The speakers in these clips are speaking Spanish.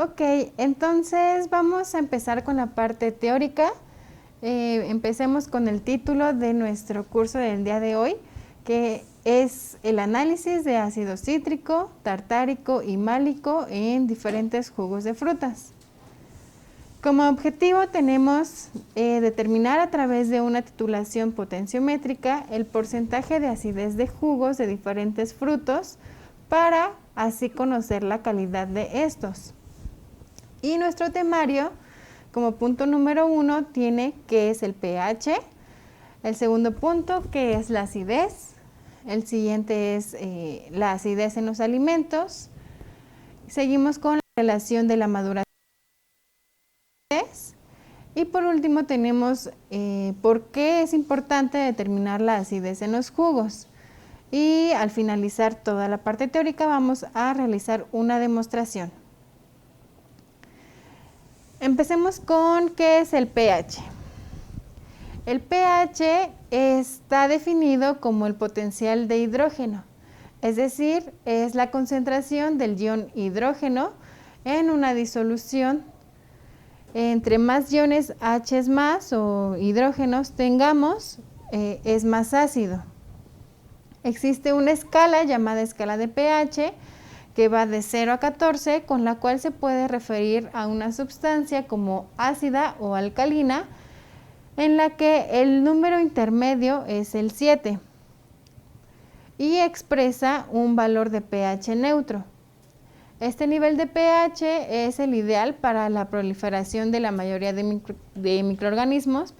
Ok, entonces vamos a empezar con la parte teórica. Empecemos con el título de nuestro curso del día de hoy, que es el análisis de ácido cítrico, tartárico y málico en diferentes jugos de frutas. Como objetivo tenemos determinar a través de una titulación potenciométrica el porcentaje de acidez de jugos de diferentes frutos para así conocer la calidad de estos. Y nuestro temario, como punto número 1, tiene qué es el pH, el segundo punto, qué es la acidez, el siguiente es la acidez en los alimentos, seguimos con la relación de la maduración y por último tenemos por qué es importante determinar la acidez en los jugos. Y al finalizar toda la parte teórica vamos a realizar una demostración. Empecemos con qué es el pH. El pH está definido como el potencial de hidrógeno, es decir, es la concentración del ion hidrógeno en una disolución. Entre más iones H más o hidrógenos tengamos, es más ácido. Existe una escala llamada escala de pH que va de 0 a 14, con la cual se puede referir a una sustancia como ácida o alcalina, en la que el número intermedio es el 7 y expresa un valor de pH neutro. Este nivel de pH es el ideal para la proliferación de la mayoría de microorganismos,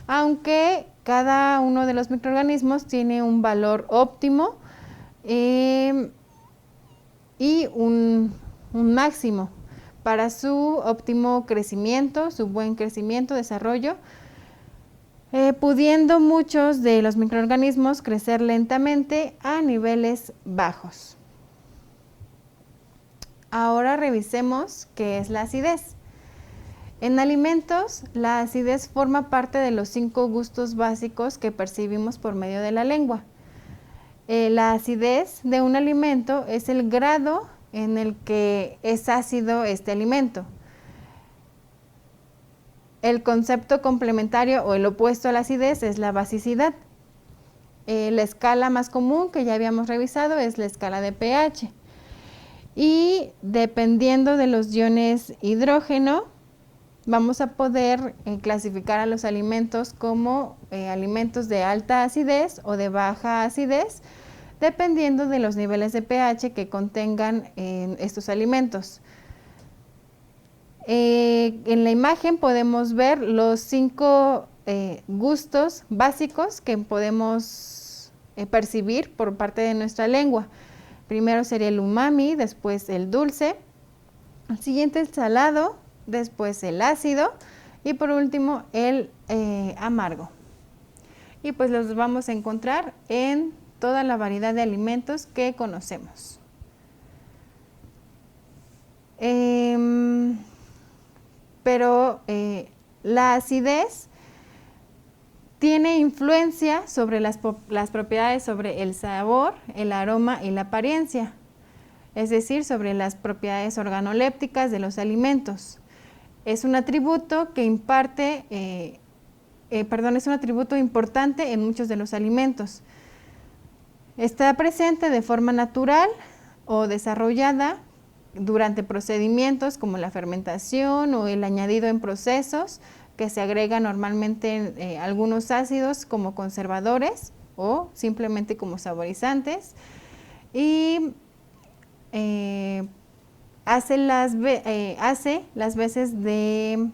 aunque cada uno de los microorganismos tiene un valor óptimo y un máximo para su óptimo crecimiento, su buen crecimiento, desarrollo, pudiendo muchos de los microorganismos crecer lentamente a niveles bajos. Ahora revisemos qué es la acidez. En alimentos, la acidez forma parte de los 5 gustos básicos que percibimos por medio de la lengua. La acidez de un alimento es el grado en el que es ácido este alimento. El concepto complementario o el opuesto a la acidez es la basicidad. La escala más común que ya habíamos revisado es la escala de pH. Y dependiendo de los iones hidrógeno, vamos a poder clasificar a los alimentos como alimentos de alta acidez o de baja acidez, dependiendo de los niveles de pH que contengan estos alimentos. En la imagen podemos ver los 5 gustos básicos que podemos percibir por parte de nuestra lengua. Primero sería el umami, después el dulce, el siguiente el salado, después el ácido y por último el amargo. Y pues los vamos a encontrar en toda la variedad de alimentos que conocemos. Pero la acidez tiene influencia sobre las propiedades sobre el sabor, el aroma y la apariencia, es decir, sobre las propiedades organolépticas de los alimentos. Es un atributo que es un atributo importante en muchos de los alimentos. Está presente de forma natural o desarrollada durante procedimientos como la fermentación o el añadido en procesos que se agregan normalmente algunos ácidos como conservadores o simplemente como saborizantes y hace las veces de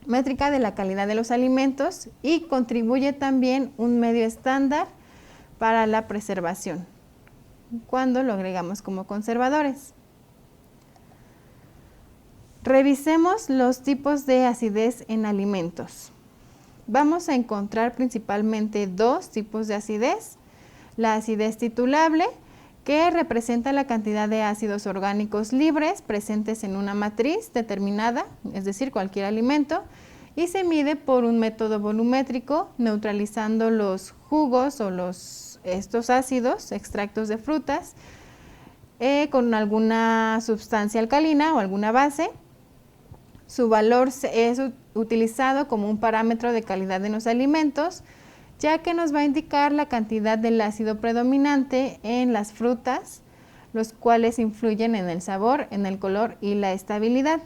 métrica de la calidad de los alimentos y contribuye también un medio estándar para la preservación cuando lo agregamos como conservadores. Revisemos los tipos de acidez en alimentos. Vamos a encontrar principalmente 2 tipos de acidez. La acidez titulable, que representa la cantidad de ácidos orgánicos libres presentes en una matriz determinada, es decir, cualquier alimento, y se mide por un método volumétrico, neutralizando los jugos o estos ácidos, extractos de frutas, con alguna sustancia alcalina o alguna base. Su valor es utilizado como un parámetro de calidad de los alimentos, ya que nos va a indicar la cantidad del ácido predominante en las frutas, los cuales influyen en el sabor, en el color y la estabilidad.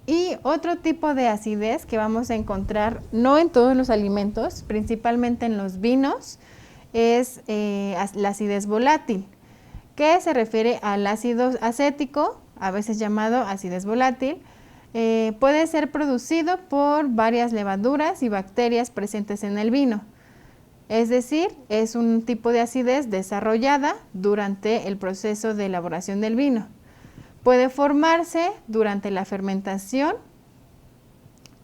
Y otro tipo de acidez que vamos a encontrar, no en todos los alimentos, principalmente en los vinos, es la acidez volátil, que se refiere al ácido acético, a veces llamado acidez volátil. Puede ser producido por varias levaduras y bacterias presentes en el vino. Es decir, es un tipo de acidez desarrollada durante el proceso de elaboración del vino. Puede formarse durante la fermentación,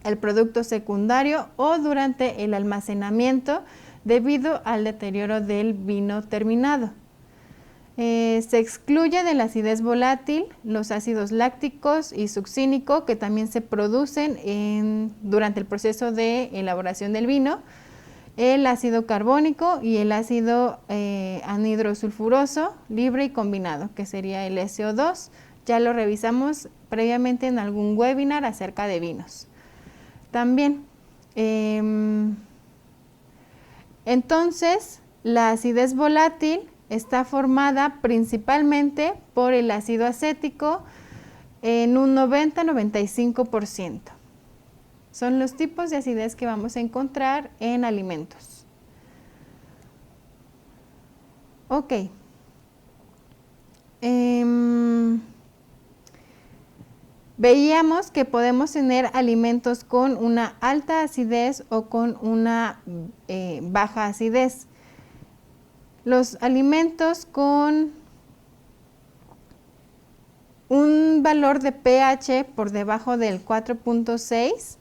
el producto secundario o durante el almacenamiento debido al deterioro del vino terminado. Se excluye de la acidez volátil los ácidos lácticos y succínico, que también se producen durante el proceso de elaboración del vino, el ácido carbónico y el ácido anhidrosulfuroso libre y combinado, que sería el SO2. Ya lo revisamos previamente en algún webinar acerca de vinos. También, entonces, la acidez volátil está formada principalmente por el ácido acético en un 90-95%. Son los tipos de acidez que vamos a encontrar en alimentos. Ok. Veíamos que podemos tener alimentos con una alta acidez o con una baja acidez. Los alimentos con un valor de pH por debajo del 4.6,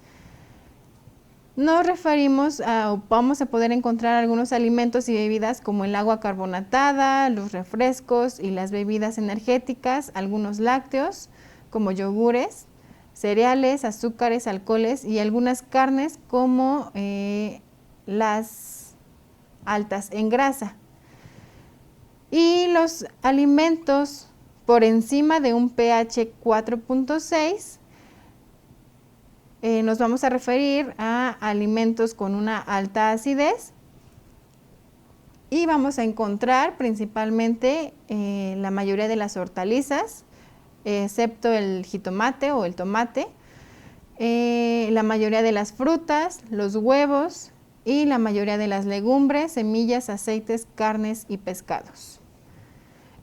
nos referimos a, vamos a poder encontrar algunos alimentos y bebidas como el agua carbonatada, los refrescos y las bebidas energéticas, algunos lácteos como yogures, cereales, azúcares, alcoholes y algunas carnes como las altas en grasa. Y los alimentos por encima de un pH 4.6 nos vamos a referir a alimentos con una alta acidez y vamos a encontrar principalmente la mayoría de las hortalizas, excepto el jitomate o el tomate, la mayoría de las frutas, los huevos y la mayoría de las legumbres, semillas, aceites, carnes y pescados.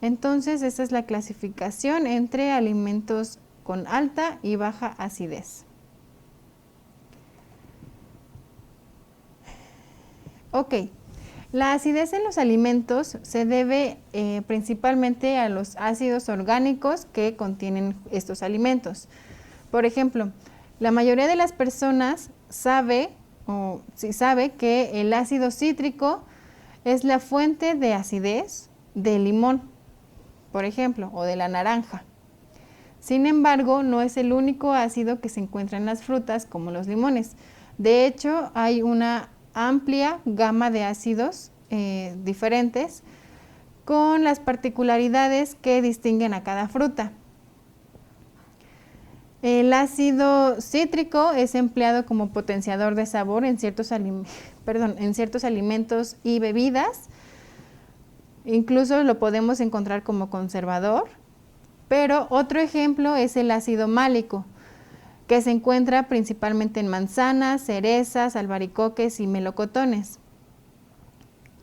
Entonces, esta es la clasificación entre alimentos con alta y baja acidez. Ok, la acidez en los alimentos se debe principalmente a los ácidos orgánicos que contienen estos alimentos. Por ejemplo, la mayoría de las personas sabe que el ácido cítrico es la fuente de acidez del limón, por ejemplo, o de la naranja. Sin embargo, no es el único ácido que se encuentra en las frutas como los limones. De hecho, hay una amplia gama de ácidos diferentes con las particularidades que distinguen a cada fruta. El ácido cítrico es empleado como potenciador de sabor en ciertos alimentos y bebidas. Incluso lo podemos encontrar como conservador. Pero otro ejemplo es el ácido málico, que se encuentra principalmente en manzanas, cerezas, albaricoques y melocotones.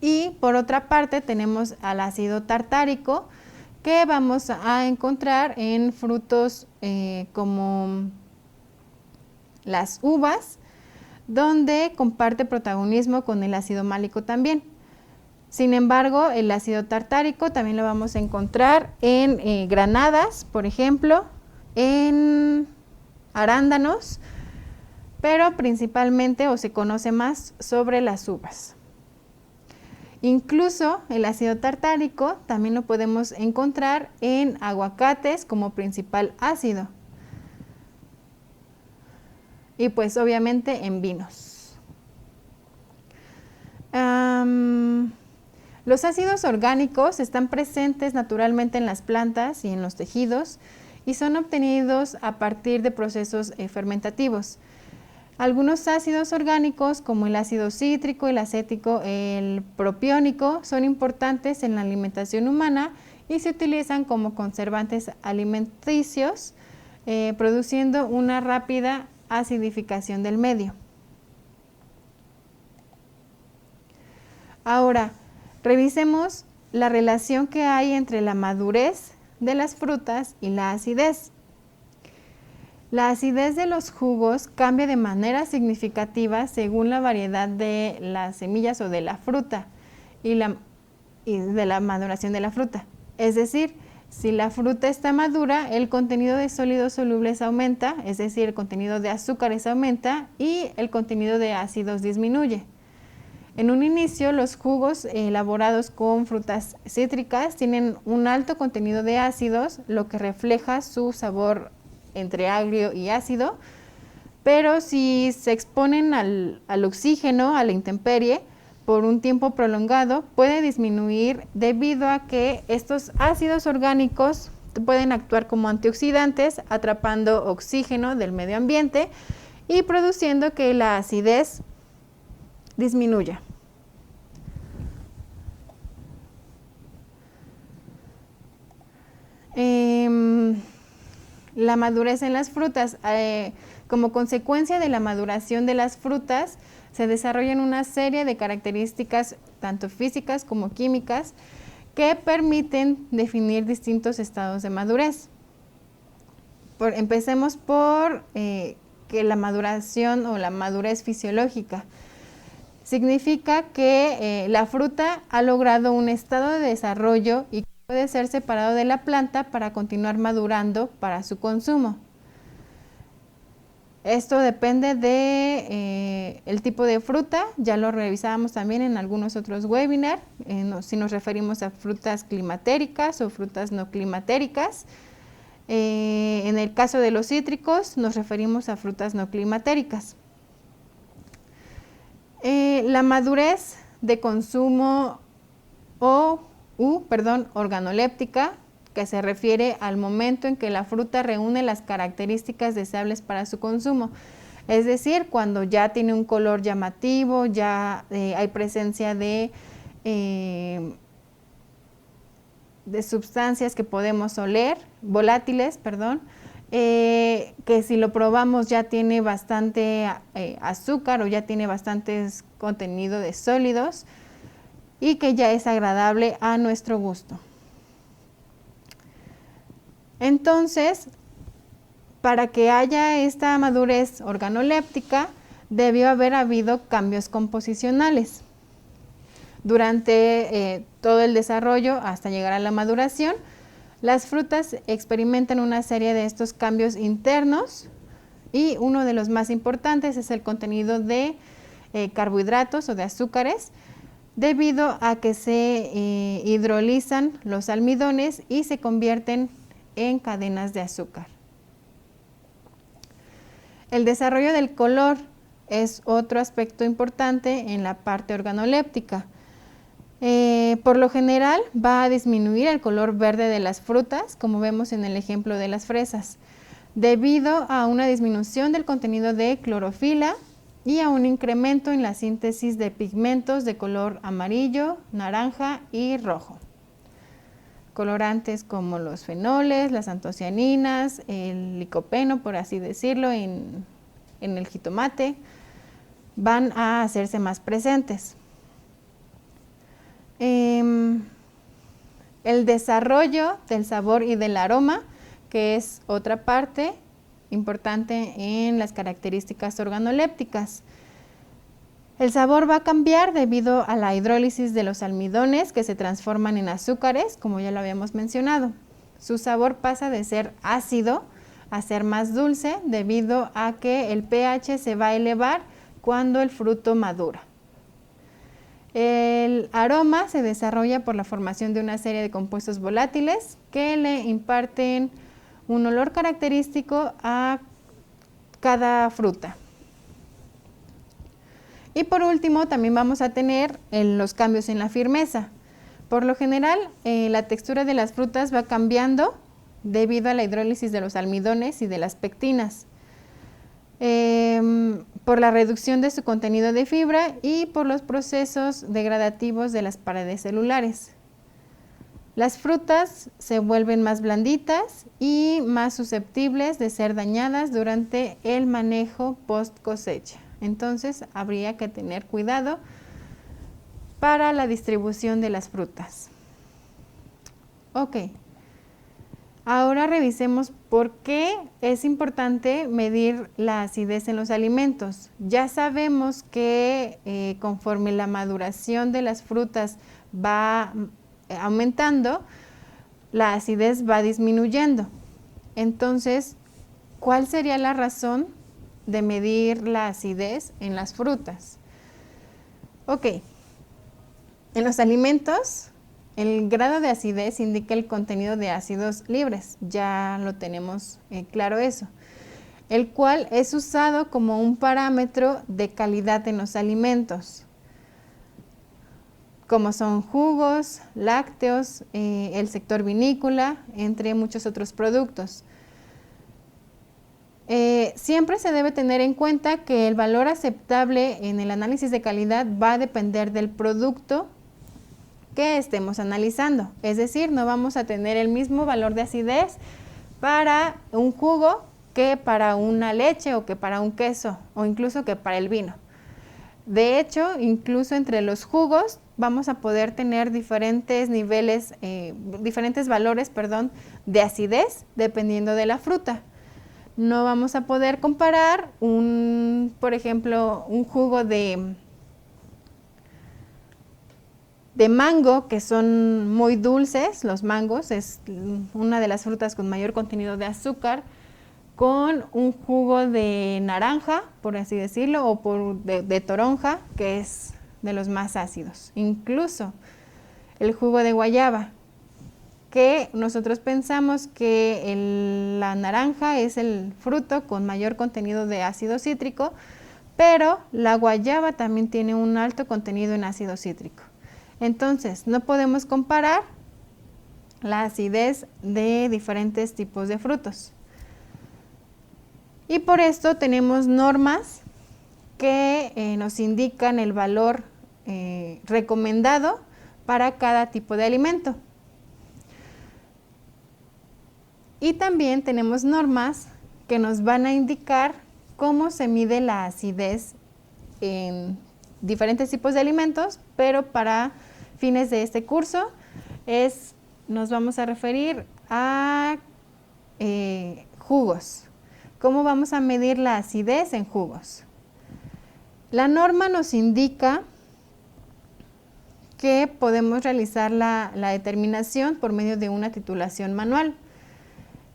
Y por otra parte tenemos al ácido tartárico, que vamos a encontrar en frutos como las uvas, donde comparte protagonismo con el ácido málico también. Sin embargo, el ácido tartárico también lo vamos a encontrar en granadas, por ejemplo, en arándanos, pero principalmente o se conoce más sobre las uvas. Incluso el ácido tartárico también lo podemos encontrar en aguacates como principal ácido. Y pues obviamente en vinos. Los ácidos orgánicos están presentes naturalmente en las plantas y en los tejidos y son obtenidos a partir de procesos fermentativos. Algunos ácidos orgánicos, como el ácido cítrico, el acético, el propiónico, son importantes en la alimentación humana y se utilizan como conservantes alimenticios, produciendo una rápida acidificación del medio. Ahora, revisemos la relación que hay entre la madurez de las frutas y la acidez. La acidez de los jugos cambia de manera significativa según la variedad de las semillas o de la fruta y de la maduración de la fruta. Es decir, si la fruta está madura, el contenido de sólidos solubles aumenta, es decir, el contenido de azúcares aumenta y el contenido de ácidos disminuye. En un inicio, los jugos elaborados con frutas cítricas tienen un alto contenido de ácidos, lo que refleja su sabor entre agrio y ácido, pero si se exponen al oxígeno, a la intemperie, por un tiempo prolongado, puede disminuir debido a que estos ácidos orgánicos pueden actuar como antioxidantes, atrapando oxígeno del medio ambiente y produciendo que la acidez disminuya. La madurez en las frutas. Como consecuencia de la maduración de las frutas, se desarrollan una serie de características, tanto físicas como químicas, que permiten definir distintos estados de madurez. Empecemos por que la maduración o la madurez fisiológica. Significa que la fruta ha logrado un estado de desarrollo y puede ser separado de la planta para continuar madurando para su consumo. Esto depende de el tipo de fruta, ya lo revisábamos también en algunos otros webinars, si nos referimos a frutas climatéricas o frutas no climatéricas. En el caso de los cítricos nos referimos a frutas no climatéricas. La madurez de consumo organoléptica, que se refiere al momento en que la fruta reúne las características deseables para su consumo. Es decir, cuando ya tiene un color llamativo, ya hay presencia de sustancias que podemos oler, volátiles, que si lo probamos ya tiene bastante azúcar o ya tiene bastantes contenido de sólidos y que ya es agradable a nuestro gusto. Entonces, para que haya esta madurez organoléptica, debió haber habido cambios composicionales durante todo el desarrollo hasta llegar a la maduración. Las frutas experimentan una serie de estos cambios internos y uno de los más importantes es el contenido de carbohidratos o de azúcares, debido a que se hidrolizan los almidones y se convierten en cadenas de azúcar. El desarrollo del color es otro aspecto importante en la parte organoléptica. Por lo general va a disminuir el color verde de las frutas, como vemos en el ejemplo de las fresas, debido a una disminución del contenido de clorofila y a un incremento en la síntesis de pigmentos de color amarillo, naranja y rojo. Colorantes como los fenoles, las antocianinas, el licopeno, por así decirlo, en el jitomate, van a hacerse más presentes. El desarrollo del sabor y del aroma, que es otra parte importante en las características organolépticas. El sabor va a cambiar debido a la hidrólisis de los almidones que se transforman en azúcares, como ya lo habíamos mencionado. Su sabor pasa de ser ácido a ser más dulce debido a que el pH se va a elevar cuando el fruto madura. El aroma se desarrolla por la formación de una serie de compuestos volátiles que le imparten un olor característico a cada fruta. Y por último, también vamos a tener los cambios en la firmeza. Por lo general, la textura de las frutas va cambiando debido a la hidrólisis de los almidones y de las pectinas, por la reducción de su contenido de fibra y por los procesos degradativos de las paredes celulares. Las frutas se vuelven más blanditas y más susceptibles de ser dañadas durante el manejo post cosecha. Entonces, habría que tener cuidado para la distribución de las frutas. Ok. Ahora revisemos por qué es importante medir la acidez en los alimentos. Ya sabemos que conforme la maduración de las frutas va aumentando, la acidez va disminuyendo. Entonces, ¿cuál sería la razón de medir la acidez en las frutas? Ok, en los alimentos, el grado de acidez indica el contenido de ácidos libres, ya lo tenemos claro eso, el cual es usado como un parámetro de calidad en los alimentos, como son jugos, lácteos, el sector vinícola, entre muchos otros productos. Siempre se debe tener en cuenta que el valor aceptable en el análisis de calidad va a depender del producto que estemos analizando. Es decir, no vamos a tener el mismo valor de acidez para un jugo que para una leche o que para un queso o incluso que para el vino. De hecho, incluso entre los jugos vamos a poder tener diferentes niveles, diferentes valores, de acidez dependiendo de la fruta. No vamos a poder comparar por ejemplo, un jugo de mango, que son muy dulces. Los mangos es una de las frutas con mayor contenido de azúcar, con un jugo de naranja, por así decirlo, o de toronja, que es de los más ácidos. Incluso el jugo de guayaba, que nosotros pensamos que la naranja es el fruto con mayor contenido de ácido cítrico, pero la guayaba también tiene un alto contenido en ácido cítrico. Entonces, no podemos comparar la acidez de diferentes tipos de frutos. Y por esto tenemos normas que nos indican el valor recomendado para cada tipo de alimento. Y también tenemos normas que nos van a indicar cómo se mide la acidez en diferentes tipos de alimentos, pero para fines de este curso nos vamos a referir a jugos. ¿Cómo vamos a medir la acidez en jugos? La norma nos indica que podemos realizar la determinación por medio de una titulación manual.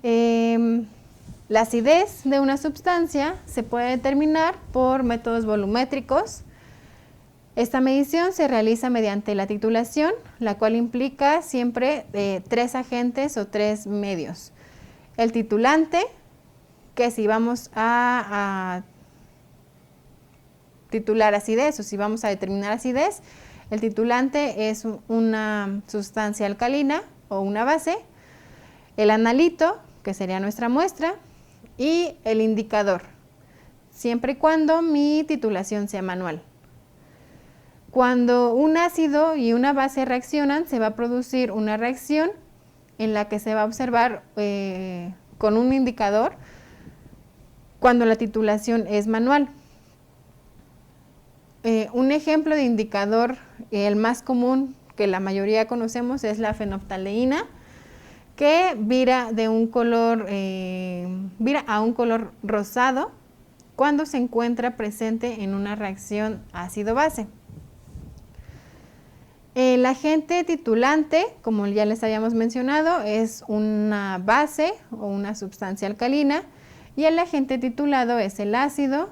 La acidez de una sustancia se puede determinar por métodos volumétricos. Esta medición se realiza mediante la titulación, la cual implica siempre 3 agentes o 3 medios. El titulante, que si vamos a titular acidez o si vamos a determinar acidez, el titulante es una sustancia alcalina o una base, el analito, que sería nuestra muestra, y el indicador, siempre y cuando mi titulación sea manual. Cuando un ácido y una base reaccionan, se va a producir una reacción en la que se va a observar con un indicador cuando la titulación es manual. Un ejemplo de indicador, el más común que la mayoría conocemos, es la fenolftaleína, que vira a un color rosado cuando se encuentra presente en una reacción ácido-base. El agente titulante, como ya les habíamos mencionado, es una base o una sustancia alcalina, y el agente titulado es el ácido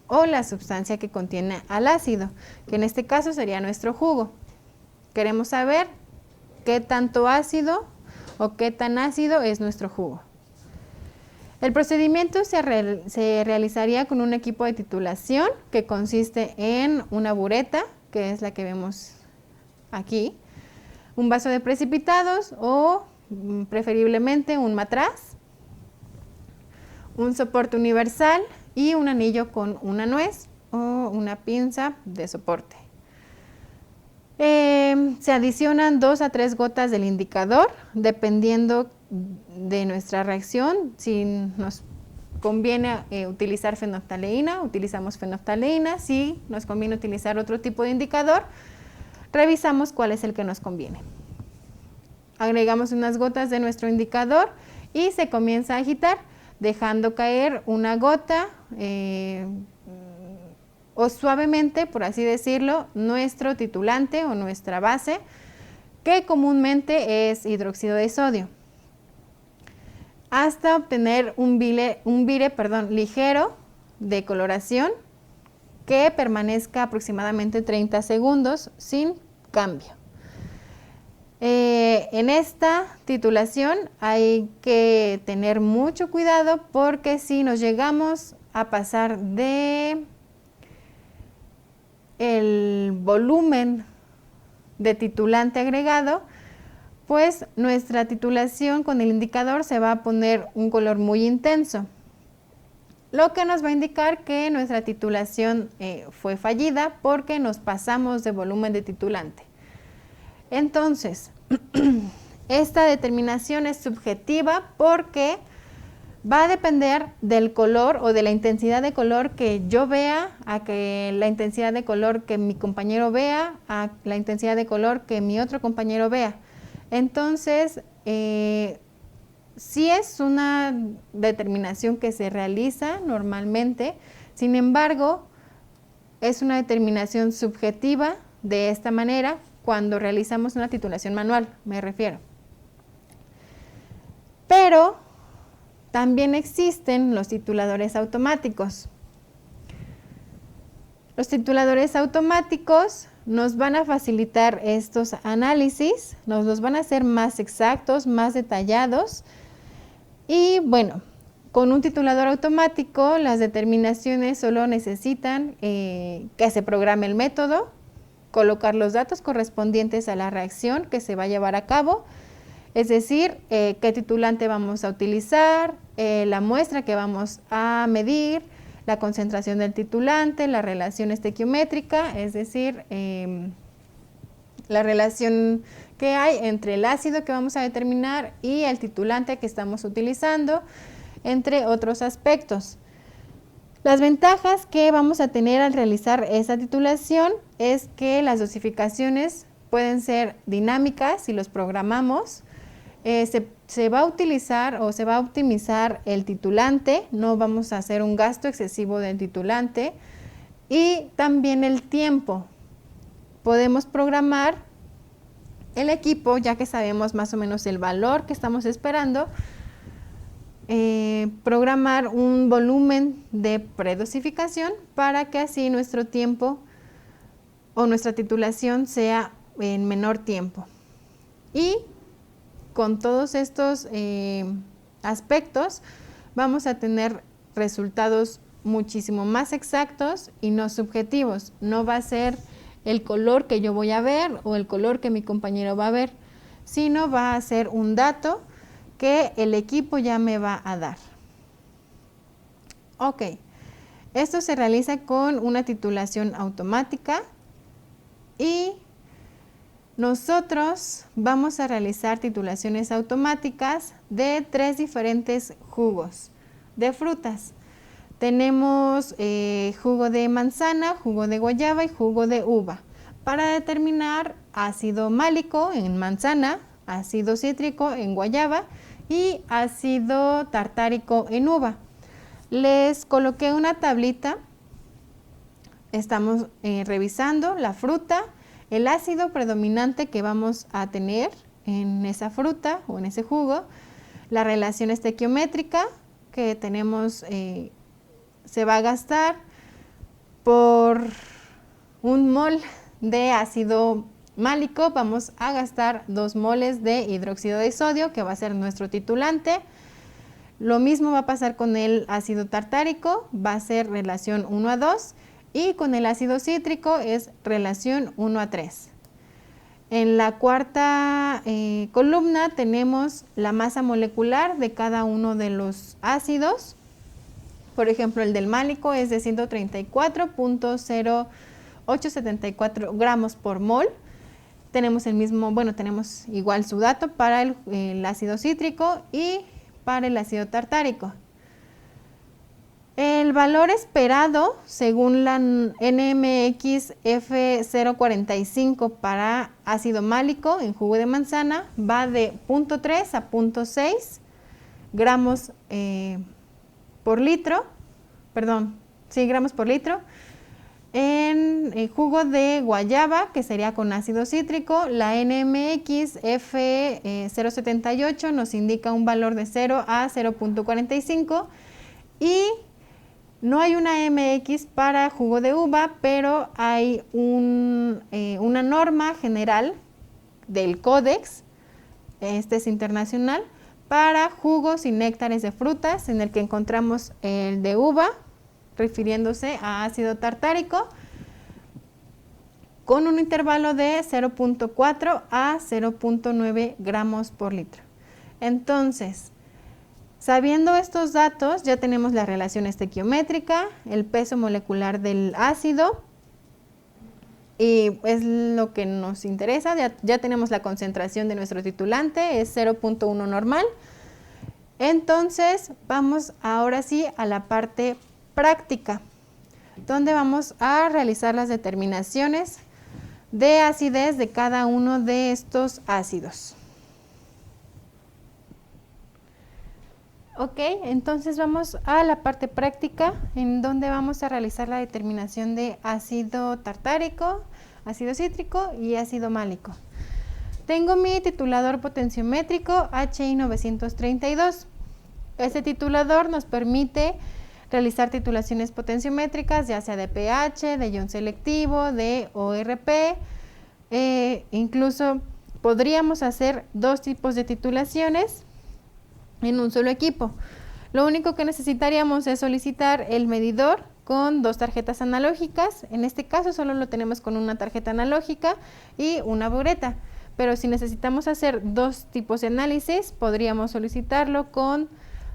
o la sustancia que contiene al ácido, que en este caso sería nuestro jugo. Queremos saber qué tanto ácido o qué tan ácido es nuestro jugo. El procedimiento se realizaría con un equipo de titulación que consiste en una bureta, que es la que vemos aquí, un vaso de precipitados o preferiblemente un matraz, un soporte universal y un anillo con una nuez o una pinza de soporte. Se adicionan 2 a 3 gotas del indicador, dependiendo de nuestra reacción. Si nos conviene utilizar fenolftaleína, utilizamos fenolftaleína. Si nos conviene utilizar otro tipo de indicador, revisamos cuál es el que nos conviene. Agregamos unas gotas de nuestro indicador y se comienza a agitar, dejando caer una gota o suavemente, por así decirlo, nuestro titulante o nuestra base, que comúnmente es hidróxido de sodio, hasta obtener un vire ligero de coloración que permanezca aproximadamente 30 segundos sin cambio. En esta titulación hay que tener mucho cuidado, porque si nos llegamos a pasar de el volumen de titulante agregado, pues nuestra titulación con el indicador se va a poner un color muy intenso, lo que nos va a indicar que nuestra titulación fue fallida porque nos pasamos de volumen de titulante. Entonces, esta determinación es subjetiva porque va a depender del color o de la intensidad de color que yo vea, a que la intensidad de color que mi compañero vea, a la intensidad de color que mi otro compañero vea. Entonces, sí es una determinación que se realiza normalmente, sin embargo, es una determinación subjetiva de esta manera cuando realizamos una titulación manual, me refiero. Pero también existen los tituladores automáticos. Los tituladores automáticos nos van a facilitar estos análisis, nos los van a hacer más exactos, más detallados. Y bueno, con un titulador automático las determinaciones solo necesitan que se programe el método, colocar los datos correspondientes a la reacción que se va a llevar a cabo, es decir, qué titulante vamos a utilizar, la muestra que vamos a medir, la concentración del titulante, la relación estequiométrica, es decir, la relación que hay entre el ácido que vamos a determinar y el titulante que estamos utilizando, entre otros aspectos. Las ventajas que vamos a tener al realizar esta titulación es que las dosificaciones pueden ser dinámicas si los programamos. Se va a utilizar o se va a optimizar el titulante, no vamos a hacer un gasto excesivo del titulante, y también el tiempo. Podemos programar el equipo, ya que sabemos más o menos el valor que estamos esperando, programar un volumen de predosificación para que así nuestro tiempo o nuestra titulación sea en menor tiempo. Y con todos estos aspectos vamos a tener resultados muchísimo más exactos y no subjetivos. No va a ser el color que yo voy a ver o el color que mi compañero va a ver, sino va a ser un dato que el equipo ya me va a dar. Ok, esto se realiza con una titulación automática y nosotros vamos a realizar titulaciones automáticas de 3 diferentes jugos de frutas. Tenemos jugo de manzana, jugo de guayaba y jugo de uva. Para determinar ácido málico en manzana, ácido cítrico en guayaba y ácido tartárico en uva. Les coloqué una tablita, estamos revisando la fruta, el ácido predominante que vamos a tener en esa fruta o en ese jugo, la relación estequiométrica que tenemos, se va a gastar por un mol de ácido málico, vamos a gastar 2 moles de hidróxido de sodio, que va a ser nuestro titulante. Lo mismo va a pasar con el ácido tartárico, va a ser relación 1:2, y con el ácido cítrico es relación 1:3. En la cuarta columna tenemos la masa molecular de cada uno de los ácidos. Por ejemplo, el del málico es de 134.0874 gramos por mol. Tenemos el mismo, bueno, tenemos igual su dato para el ácido cítrico y para el ácido tartárico. El valor esperado, según la NMX F045 para ácido málico en jugo de manzana, va de 0.3 a 0.6 gramos por litro, gramos por litro. En el jugo de guayaba, que sería con ácido cítrico, la NMX F078 nos indica un valor de 0 a 0.45 y no hay una MX para jugo de uva, pero hay una norma general del Códex, este es internacional, para jugos y néctares de frutas, en el que encontramos el de uva, refiriéndose a ácido tartárico, con un intervalo de 0.4 a 0.9 gramos por litro. Entonces, sabiendo estos datos, ya tenemos la relación estequiométrica, el peso molecular del ácido, y es lo que nos interesa. Ya tenemos la concentración de nuestro titulante, es 0.1 normal. Entonces, vamos ahora sí a la parte práctica, donde vamos a realizar las determinaciones de acidez de cada uno de estos ácidos. Ok, entonces vamos a la parte práctica, en donde vamos a realizar la determinación de ácido tartárico, ácido cítrico y ácido málico. Tengo mi titulador potenciométrico HI 932. Este titulador nos permite realizar titulaciones potenciométricas, ya sea de pH, de ion selectivo, de ORP, incluso podríamos hacer dos tipos de titulaciones en un solo equipo. Lo único que necesitaríamos es solicitar el medidor con dos tarjetas analógicas. En este caso solo lo tenemos con una tarjeta analógica y una bureta, pero si necesitamos hacer dos tipos de análisis, podríamos solicitarlo con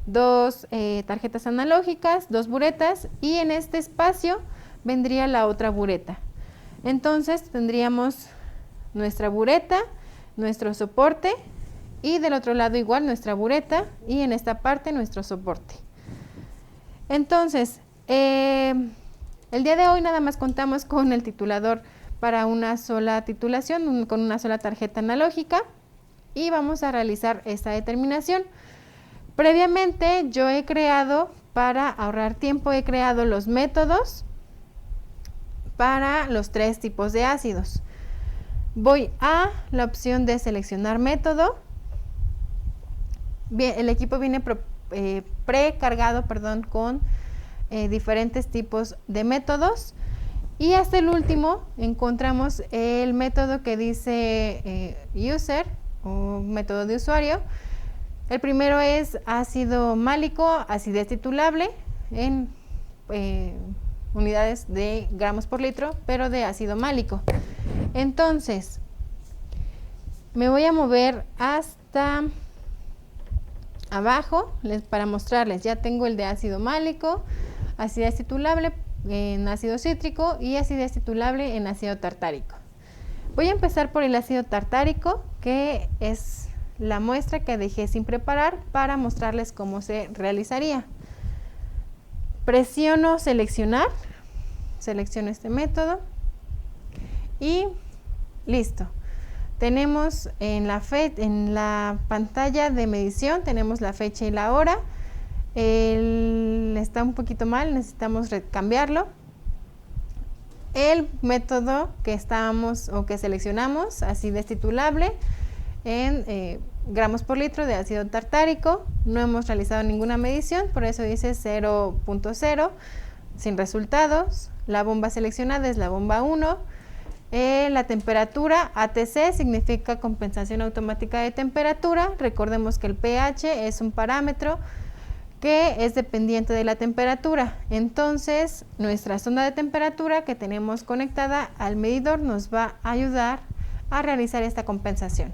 dos tarjetas analógicas, dos buretas, y en este espacio vendría la otra bureta. Entonces tendríamos nuestra bureta, nuestro soporte, y del otro lado igual nuestra bureta, y en esta parte nuestro soporte. Entonces, el día de hoy nada más contamos con el titulador para una sola titulación, con una sola tarjeta analógica, y vamos a realizar esta determinación. Previamente yo he creado, para ahorrar tiempo, he creado los métodos para los tres tipos de ácidos. Voy a la opción de seleccionar método. Bien, el equipo viene precargado con diferentes tipos de métodos, y hasta el último encontramos el método que dice user o método de usuario. El primero es ácido málico, acidez titulable en unidades de gramos por litro, pero de ácido málico. Entonces, me voy a mover hasta abajo para mostrarles. Ya tengo el de ácido málico, acidez titulable en ácido cítrico y acidez titulable en ácido tartárico. Voy a empezar por el ácido tartárico, que es la muestra que dejé sin preparar para mostrarles cómo se realizaría. Presiono seleccionar, selecciono este método y listo. Tenemos en la pantalla de medición, tenemos la fecha y la hora. Está un poquito mal, necesitamos cambiarlo. El método que seleccionamos, acidez titulable en gramos por litro de ácido tartárico. No hemos realizado ninguna medición, por eso dice 0.0, sin resultados. La bomba seleccionada es la bomba 1. La temperatura, ATC, significa compensación automática de temperatura. Recordemos que el pH es un parámetro que es dependiente de la temperatura. Entonces, nuestra sonda de temperatura que tenemos conectada al medidor nos va a ayudar a realizar esta compensación.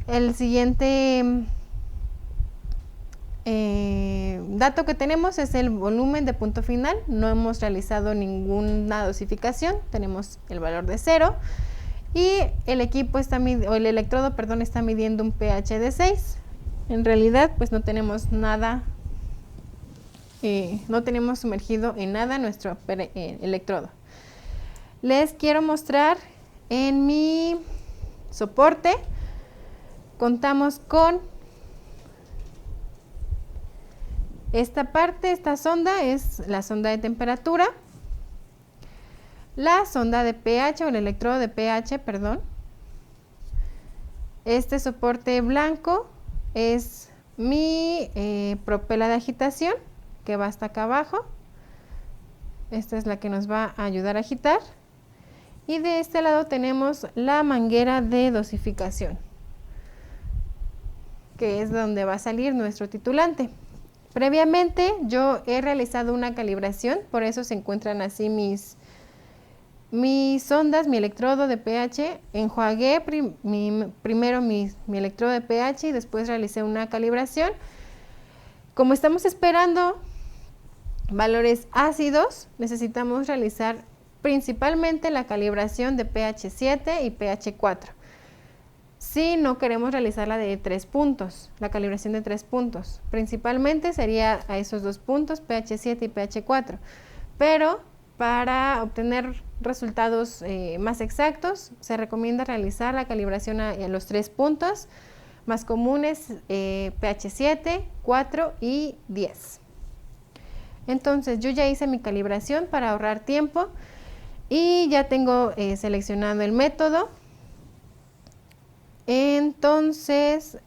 El siguiente dato que tenemos es el volumen de punto final. No hemos realizado ninguna dosificación, tenemos el valor de 0 y el equipo el electrodo, perdón, está midiendo un pH de 6. En realidad, pues no tenemos nada, no tenemos sumergido en nada nuestro electrodo. Les quiero mostrar en mi soporte, contamos con esta parte. Esta sonda es la sonda de temperatura, la sonda de pH o el electrodo de pH, perdón. Este soporte blanco es mi propela de agitación, que va hasta acá abajo. Esta es la que nos va a ayudar a agitar. Y de este lado tenemos la manguera de dosificación, que es donde va a salir nuestro titulante. Previamente yo he realizado una calibración, por eso se encuentran así mis sondas, mi electrodo de pH. Enjuagué primero mi electrodo de pH y después realicé una calibración. Como estamos esperando valores ácidos, necesitamos realizar principalmente la calibración de pH 7 y pH 4. Si no queremos realizar la de 3 puntos, la calibración de 3 puntos, principalmente sería a esos 2 puntos, pH 7 y pH 4, pero para obtener resultados más exactos, se recomienda realizar la calibración a los 3 puntos más comunes, pH 7, 4 y 10. Entonces yo ya hice mi calibración para ahorrar tiempo y ya tengo seleccionado el método. Entonces,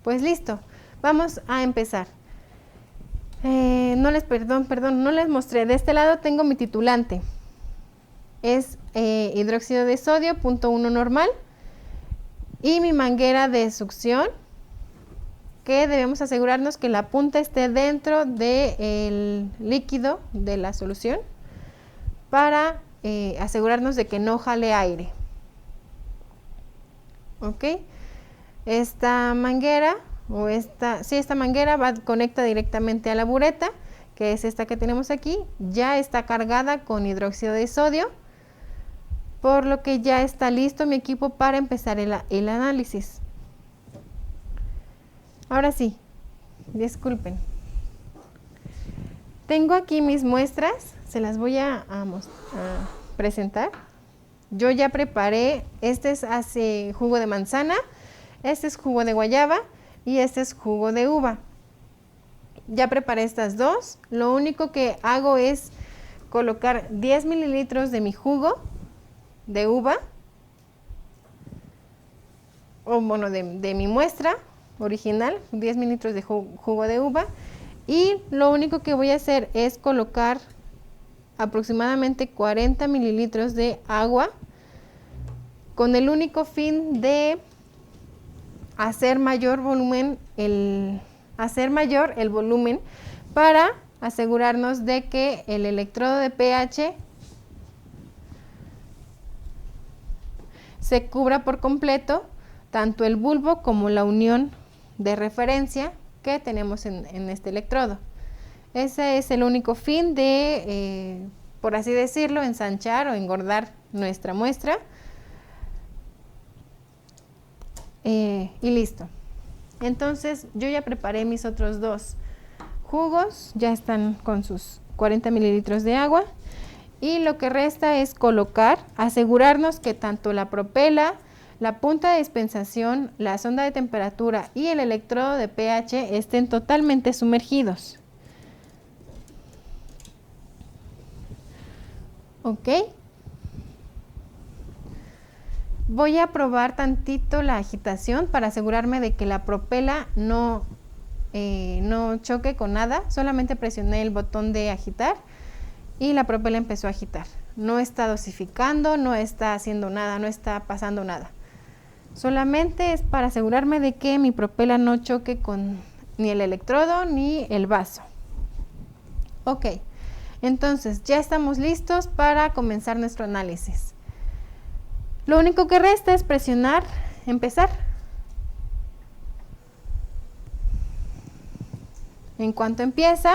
pues listo, vamos a empezar. No les mostré. De este lado tengo mi titulante. Es hidróxido de sodio, 0.1 normal. Y mi manguera de succión, que debemos asegurarnos que la punta esté dentro del líquido de la solución para asegurarnos de que no jale aire. Ok, esta manguera esta manguera conecta directamente a la bureta, que es esta que tenemos aquí. Ya está cargada con hidróxido de sodio, por lo que ya está listo mi equipo para empezar el análisis. Ahora sí, disculpen. Tengo aquí mis muestras, se las voy a presentar. Yo ya preparé, este es jugo de manzana, este es jugo de guayaba y este es jugo de uva. Ya preparé estas dos. Lo único que hago es colocar 10 mililitros de mi jugo de uva, o bueno, de mi muestra original, 10 mililitros de jugo de uva, y lo único que voy a hacer es colocar aproximadamente 40 mililitros de agua, con el único fin de hacer mayor el volumen para asegurarnos de que el electrodo de pH se cubra por completo tanto el bulbo como la unión de referencia que tenemos en este electrodo. Ese es el único fin de, por así decirlo, ensanchar o engordar nuestra muestra. Y listo. Entonces yo ya preparé mis otros dos jugos, ya están con sus 40 mililitros de agua, y lo que resta es colocar, asegurarnos que tanto la propela, la punta de dispensación, la sonda de temperatura y el electrodo de pH estén totalmente sumergidos. Ok. Voy a probar tantito la agitación para asegurarme de que la propela no choque con nada. Solamente presioné el botón de agitar y la propela empezó a agitar. No está dosificando, no está haciendo nada, no está pasando nada. Solamente es para asegurarme de que mi propela no choque con ni el electrodo ni el vaso. Ok, entonces ya estamos listos para comenzar nuestro análisis. Lo único que resta es presionar empezar. En cuanto empieza,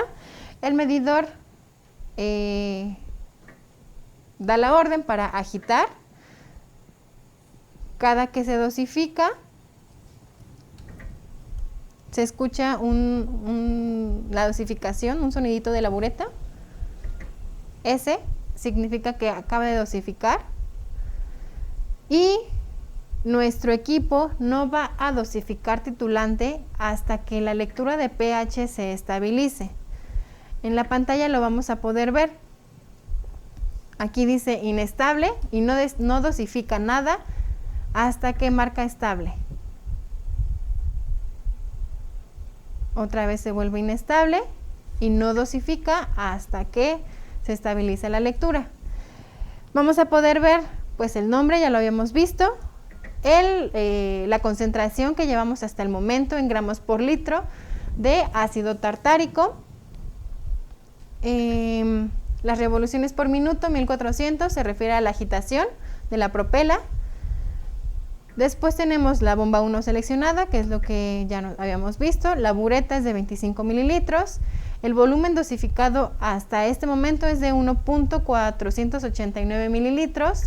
el medidor da la orden para agitar. Cada que se dosifica, se escucha la dosificación, un sonidito de la bureta. Ese significa que acaba de dosificar. Y nuestro equipo no va a dosificar titulante hasta que la lectura de pH se estabilice. En la pantalla lo vamos a poder ver. Aquí dice inestable y no dosifica nada hasta que marca estable. Otra vez se vuelve inestable y no dosifica hasta que se estabilice la lectura. Vamos a poder ver pues el nombre, ya lo habíamos visto, la concentración que llevamos hasta el momento en gramos por litro de ácido tartárico, las revoluciones por minuto 1400 se refiere a la agitación de la propela. Después tenemos la bomba 1 seleccionada, que es lo que ya habíamos visto. La bureta es de 25 mililitros. El volumen dosificado hasta este momento es de 1.489 mililitros.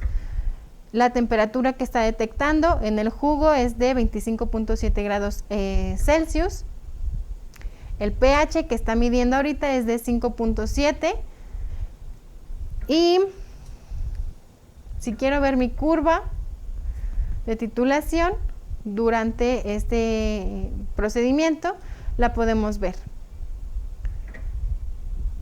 La temperatura que está detectando en el jugo es de 25.7 grados Celsius. El pH que está midiendo ahorita es de 5.7. Y si quiero ver mi curva de titulación durante este procedimiento, la podemos ver.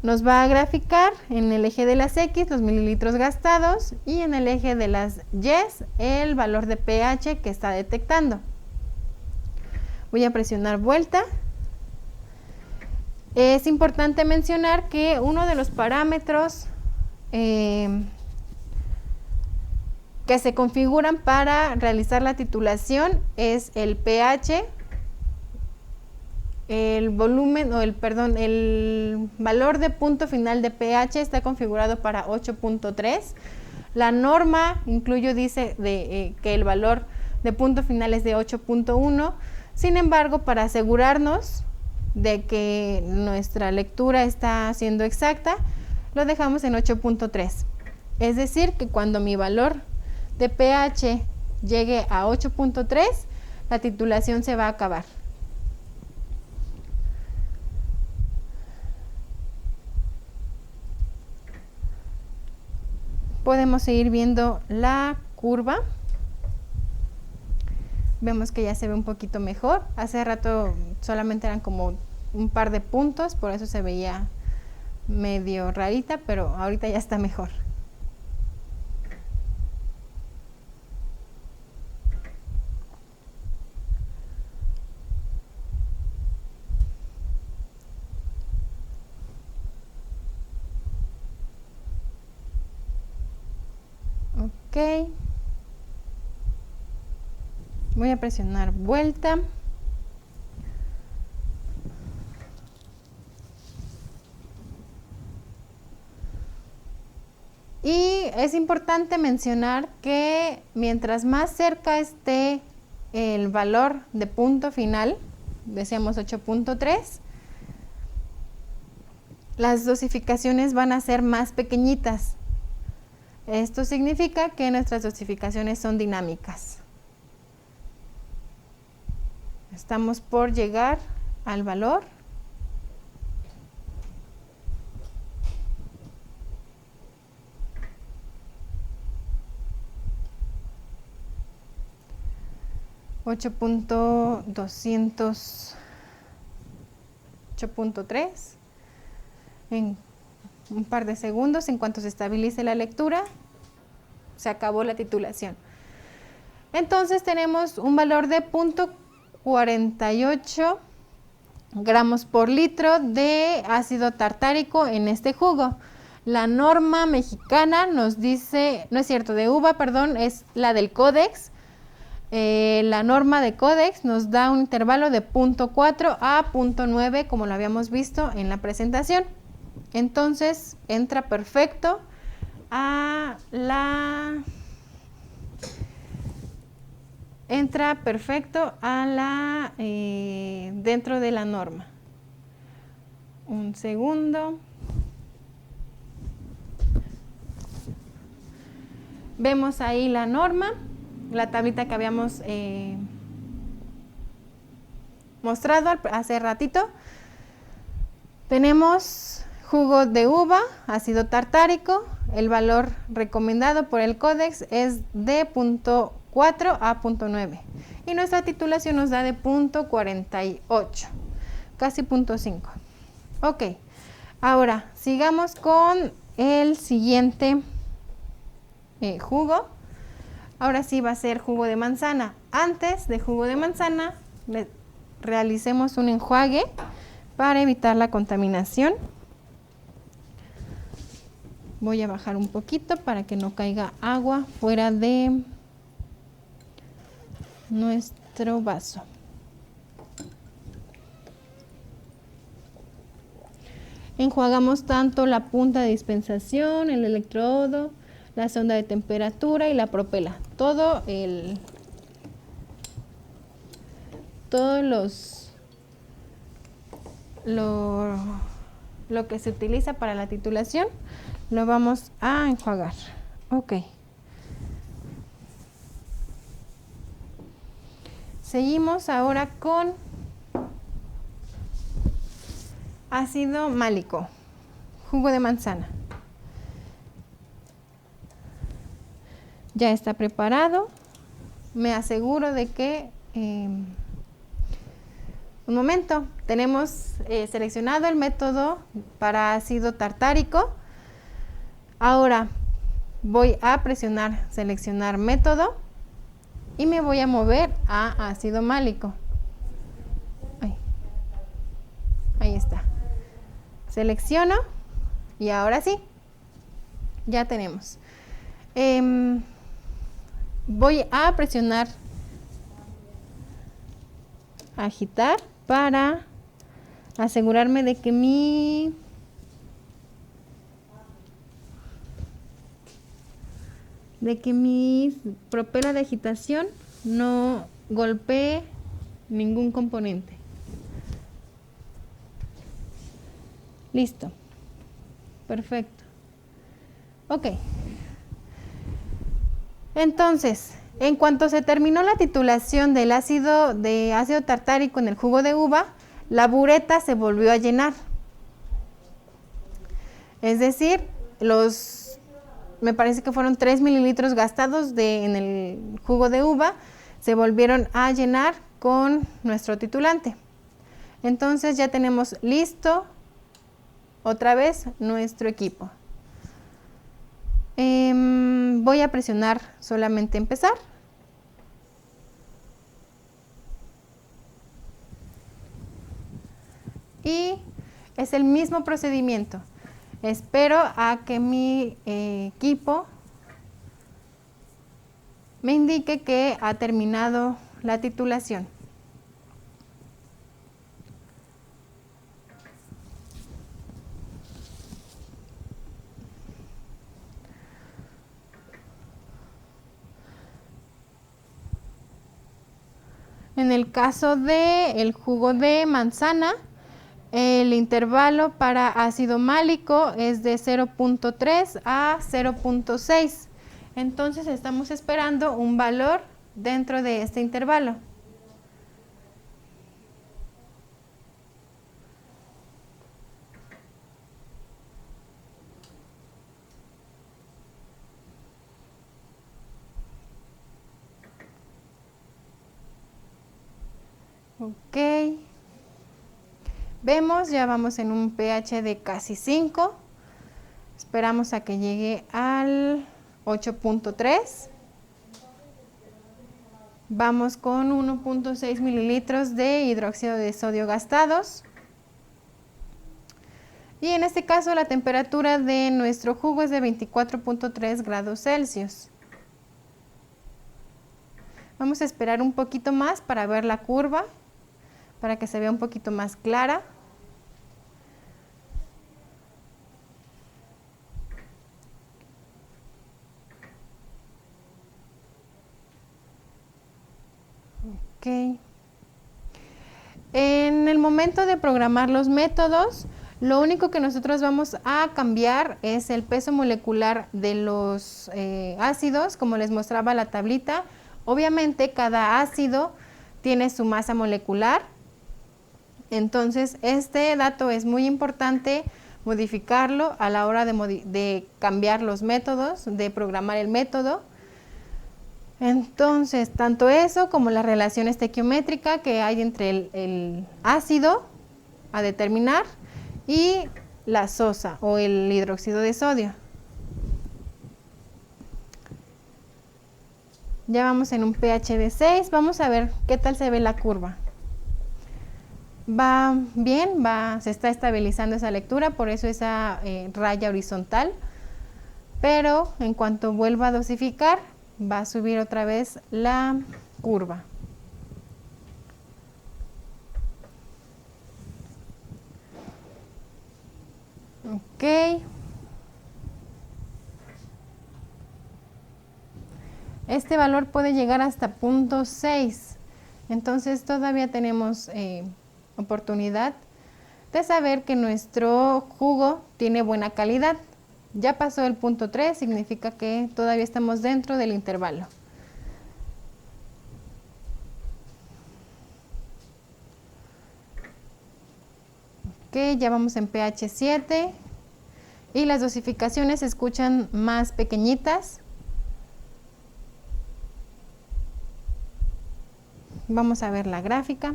Nos va a graficar en el eje de las X los mililitros gastados y en el eje de las Y el valor de pH que está detectando. Voy a presionar vuelta. Es importante mencionar que uno de los parámetros que se configuran para realizar la titulación es el pH, el volumen, el valor de punto final de pH está configurado para 8.3. La norma dice que el valor de punto final es de 8.1. Sin embargo, para asegurarnos de que nuestra lectura está siendo exacta, lo dejamos en 8.3. Es decir, que cuando mi valor de pH llegue a 8.3, la titulación se va a acabar. Podemos seguir viendo la curva. Vemos que ya se ve un poquito mejor. Hace rato solamente eran como un par de puntos, por eso se veía medio rarita, pero ahorita ya está mejor. Ok. Voy a presionar vuelta. Y es importante mencionar que mientras más cerca esté el valor de punto final, decíamos 8.3, las dosificaciones van a ser más pequeñitas. Esto significa que nuestras dosificaciones son dinámicas. Estamos por llegar al valor. $8.3 en un par de segundos. En cuanto se estabilice la lectura, se acabó la titulación. Entonces tenemos un valor de 0.48 gramos por litro de ácido tartárico en este jugo. La norma mexicana nos dice, no es cierto, de uva, perdón, es la del Codex. La norma de Codex nos da un intervalo de 0.4 a 0.9, como lo habíamos visto en la presentación. Entonces entra perfecto a la entra perfecto a dentro de la norma. Un segundo. Vemos ahí la norma, la tablita que habíamos mostrado hace ratito. Tenemos jugo de uva, ácido tartárico. El valor recomendado por el Codex es de 0.4 a 0.9 y nuestra titulación nos da de 0.48, casi 0.5. Ok, ahora sigamos con el siguiente jugo. Ahora sí va a ser jugo de manzana. Antes de jugo de manzana, realicemos un enjuague para evitar la contaminación. Voy a bajar un poquito para que no caiga agua fuera de nuestro vaso. Enjuagamos tanto la punta de dispensación, el electrodo, la sonda de temperatura y la propela. Todo lo que se utiliza para la titulación lo vamos a enjuagar. Ok. Seguimos ahora con ácido málico, jugo de manzana. Ya está preparado. Me aseguro de que un momento, tenemos seleccionado el método para ácido tartárico. Ahora voy a presionar seleccionar método y me voy a mover a ácido málico. Ahí está. Selecciono y ahora sí, ya tenemos. Voy a presionar agitar para asegurarme de que mi propela de agitación no golpee ningún componente. Listo. Perfecto. Ok. Entonces, en cuanto se terminó la titulación del ácido tartárico en el jugo de uva, la bureta se volvió a llenar. Es decir, me parece que fueron 3 mililitros gastados en el jugo de uva, se volvieron a llenar con nuestro titulante. Entonces ya tenemos listo otra vez nuestro equipo. Voy a presionar solamente empezar. Y es el mismo procedimiento. Espero a que mi equipo me indique que ha terminado la titulación. En el caso del jugo de manzana, el intervalo para ácido málico es de 0.3 a 0.6. Entonces estamos esperando un valor dentro de este intervalo. Ok. Vemos, ya vamos en un pH de casi 5. Esperamos a que llegue al 8.3. Vamos con 1.6 mililitros de hidróxido de sodio gastados. Y en este caso la temperatura de nuestro jugo es de 24.3 grados Celsius. Vamos a esperar un poquito más para ver la curva, para que se vea un poquito más clara. Ok. En el momento de programar los métodos, lo único que nosotros vamos a cambiar es el peso molecular de los ácidos, como les mostraba la tablita. Obviamente cada ácido tiene su masa molecular, entonces este dato es muy importante modificarlo a la hora de cambiar los métodos, de programar el método. Entonces, tanto eso como la relación estequiométrica que hay entre el ácido a determinar y la sosa o el hidróxido de sodio. Ya vamos en un pH de 6, vamos a ver qué tal se ve la curva. Va bien, se está estabilizando esa lectura, por eso esa raya horizontal, pero en cuanto vuelva a dosificar, va a subir otra vez la curva. Ok. Este valor puede llegar hasta 0.6, entonces todavía tenemos oportunidad de saber que nuestro jugo tiene buena calidad. Ya pasó el 0.3, significa que todavía estamos dentro del intervalo. Ok, ya vamos en pH 7 y las dosificaciones se escuchan más pequeñitas. Vamos a ver la gráfica.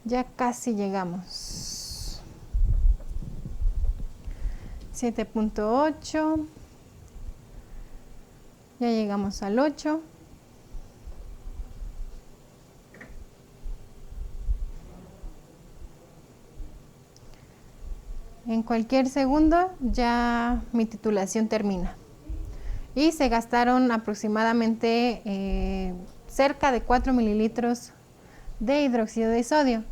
Ya casi llegamos. 7.8. Ya llegamos al 8. En cualquier segundo ya mi titulación termina. Y se gastaron aproximadamente cerca de 4 mililitros de hidróxido de sodio.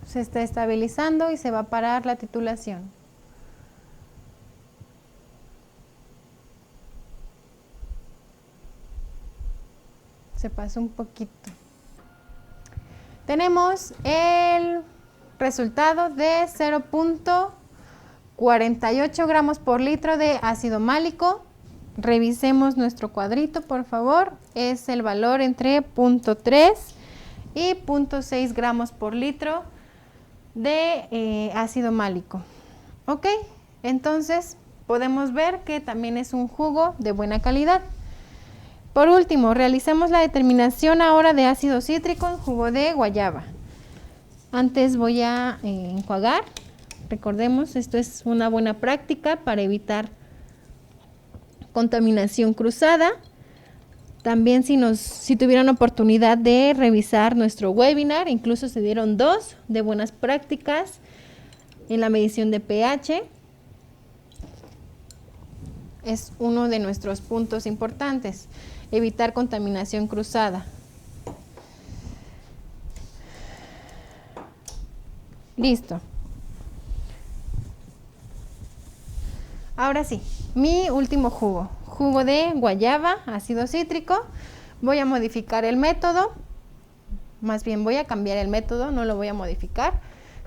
Se está estabilizando y se va a parar la titulación. Se pasó un poquito. Tenemos el resultado de 0.48 gramos por litro de ácido málico. Revisemos nuestro cuadrito, por favor. Es el valor entre 0.3 y 0.6 gramos por litro de ácido málico. Ok, entonces podemos ver que también es un jugo de buena calidad. Por último, realizamos la determinación ahora de ácido cítrico en jugo de guayaba. Antes voy a enjuagar. Recordemos, esto es una buena práctica para evitar contaminación cruzada. También si tuvieron oportunidad de revisar nuestro webinar, incluso se dieron 2 de buenas prácticas en la medición de pH. Es uno de nuestros puntos importantes, evitar contaminación cruzada. Listo. Ahora sí, mi último jugo. Jugo de guayaba, ácido cítrico. Voy a modificar el método. Más bien voy a cambiar el método, no lo voy a modificar.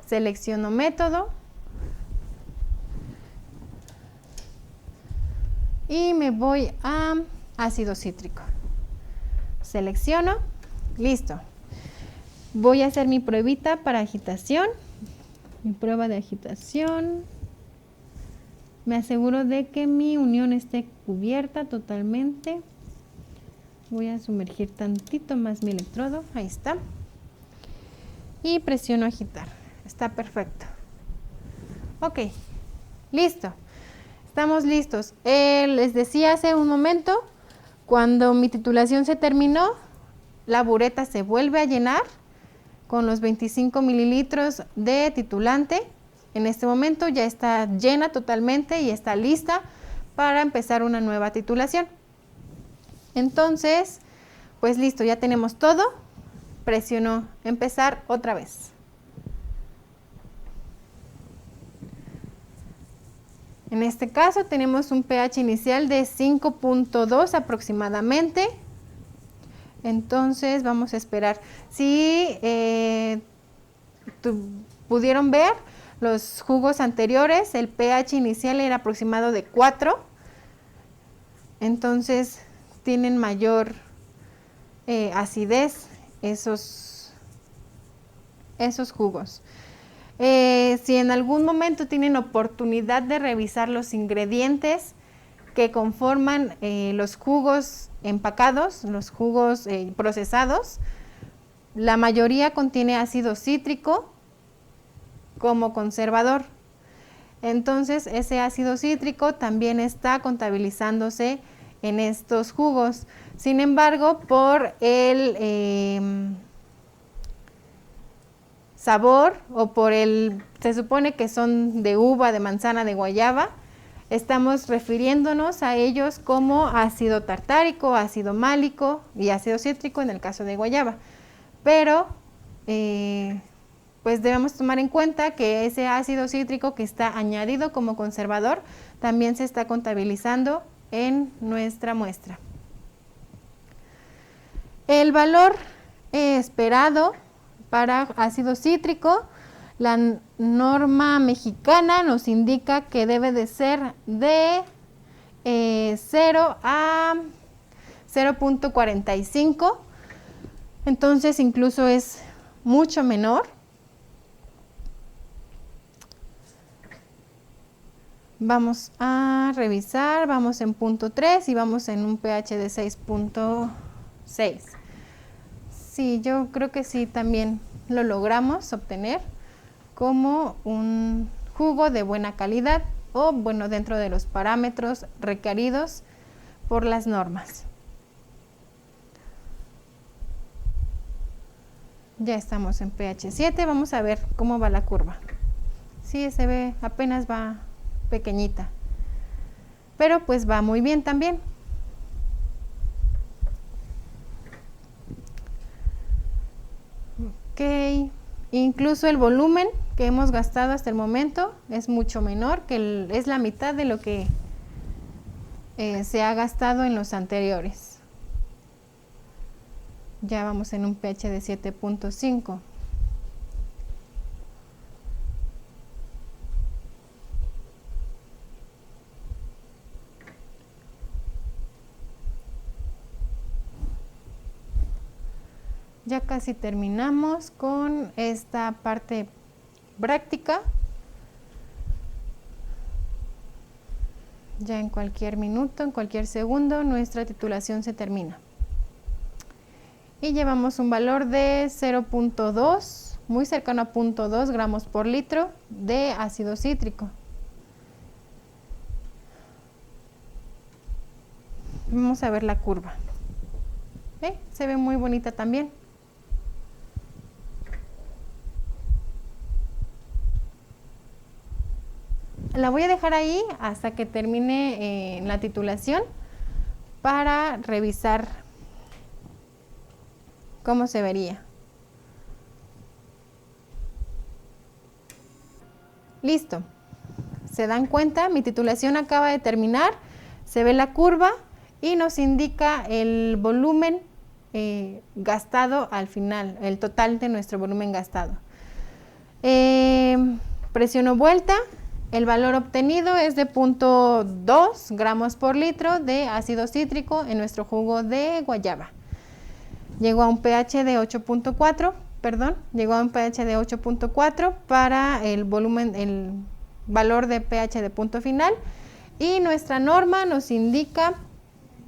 Selecciono método. Y me voy a ácido cítrico. Selecciono. Listo. Voy a hacer mi pruebita para agitación. Mi prueba de agitación. Me aseguro de que mi unión esté cubierta totalmente. Voy a sumergir tantito más mi electrodo. Ahí está. Y presiono agitar. Está perfecto. Ok. Listo. Estamos listos. Les decía hace un momento, cuando mi titulación se terminó, la bureta se vuelve a llenar con los 25 mililitros de titulante. En este momento ya está llena totalmente y está lista para empezar una nueva titulación. Entonces, pues listo, ya tenemos todo. Presiono empezar otra vez. En este caso tenemos un pH inicial de 5.2 aproximadamente. Entonces vamos a esperar. Si pudieron ver los jugos anteriores, el pH inicial era aproximado de 4. Entonces tienen mayor acidez esos jugos. Si en algún momento tienen oportunidad de revisar los ingredientes que conforman los jugos empacados, los jugos procesados, la mayoría contiene ácido cítrico como conservador. Entonces ese ácido cítrico también está contabilizándose en estos jugos. Sin embargo, por el sabor o por se supone que son de uva, de manzana, de guayaba, estamos refiriéndonos a ellos como ácido tartárico, ácido málico y ácido cítrico en el caso de guayaba. Pero pues debemos tomar en cuenta que ese ácido cítrico que está añadido como conservador también se está contabilizando en nuestra muestra. El valor esperado para ácido cítrico, la norma mexicana nos indica que debe de ser de 0 a 0.45, entonces incluso es mucho menor. Vamos a revisar, vamos en punto 3 y vamos en un pH de 6.6. Sí, yo creo que sí, también lo logramos obtener como un jugo de buena calidad o bueno, dentro de los parámetros requeridos por las normas. Ya estamos en pH 7, vamos a ver cómo va la curva. Sí, se ve, apenas va pequeñita, pero pues va muy bien también. Ok, incluso el volumen que hemos gastado hasta el momento es mucho menor, que es la mitad de lo que se ha gastado en los anteriores. Ya vamos en un pH de 7.5. Ya casi terminamos con esta parte práctica. Ya en cualquier minuto, en cualquier segundo, nuestra titulación se termina. Y llevamos un valor de 0.2, muy cercano a 0.2 gramos por litro de ácido cítrico. Vamos a ver la curva. Se ve muy bonita también. La voy a dejar ahí hasta que termine la titulación para revisar cómo se vería. Listo. ¿Se dan cuenta? Mi titulación acaba de terminar. Se ve la curva y nos indica el volumen gastado al final, el total de nuestro volumen gastado. Presiono vuelta. El valor obtenido es de 0.2 gramos por litro de ácido cítrico en nuestro jugo de guayaba. Llegó a un pH de 8.4, llegó a un pH de 8.4 para el volumen, el valor de pH de punto final, y nuestra norma nos indica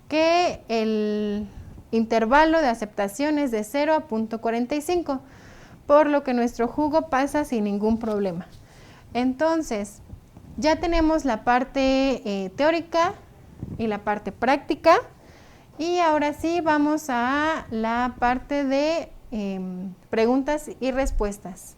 que el intervalo de aceptación es de 0 a 0.45, por lo que nuestro jugo pasa sin ningún problema. Entonces, ya tenemos la parte teórica y la parte práctica, y ahora sí vamos a la parte de preguntas y respuestas.